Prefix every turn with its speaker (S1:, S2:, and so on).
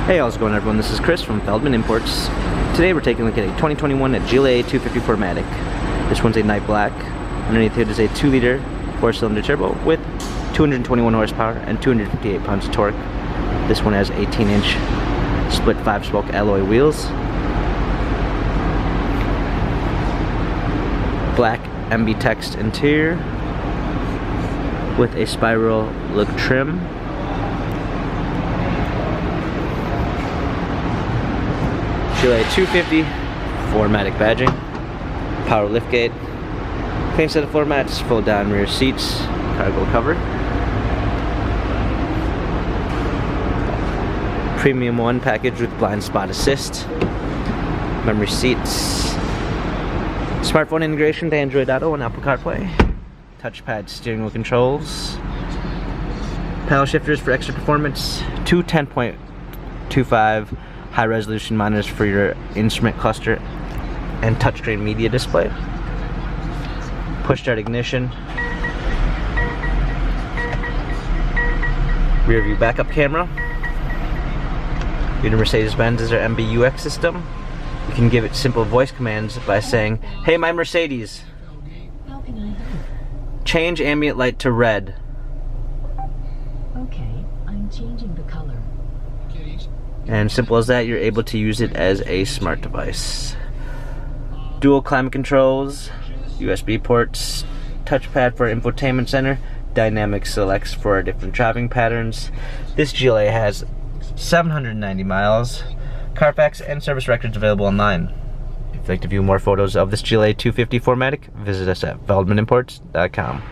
S1: Hey, how's it going, everyone? This is Chris from Feldmann Imports. Today we're taking a look at a 2021 GLA 250 4MATIC. This one's a night black. Underneath it is a 2-liter 4-cylinder turbo with 221 horsepower and 258 pounds of torque. This one has 18-inch split 5-spoke alloy wheels. Black MB text interior with a spiral look trim. GLA 250 4MATIC badging, power liftgate, clean set of floor mats, fold down rear seats, cargo cover, premium 1 package with blind spot assist, memory seats, smartphone integration to Android Auto and Apple CarPlay, touchpad steering wheel controls, paddle shifters for extra performance, two 10.25 high-resolution monitors for your instrument cluster and touchscreen media display, push-start ignition, rear view backup camera. Due to Mercedes-Benz is our MBUX system. You can give it simple voice commands by saying, "Hey, my Mercedes,
S2: How can I help?
S1: change ambient light to red."
S2: Okay, I'm changing the color.
S1: And simple as that, you're able to use it as a smart device. Dual climate controls, USB ports, touchpad for infotainment center, dynamic selects for different driving patterns. This GLA has 790 miles, Carfax and service records available online. If you'd like to view more photos of this GLA 250 4MATIC, visit us at feldmannimports.com.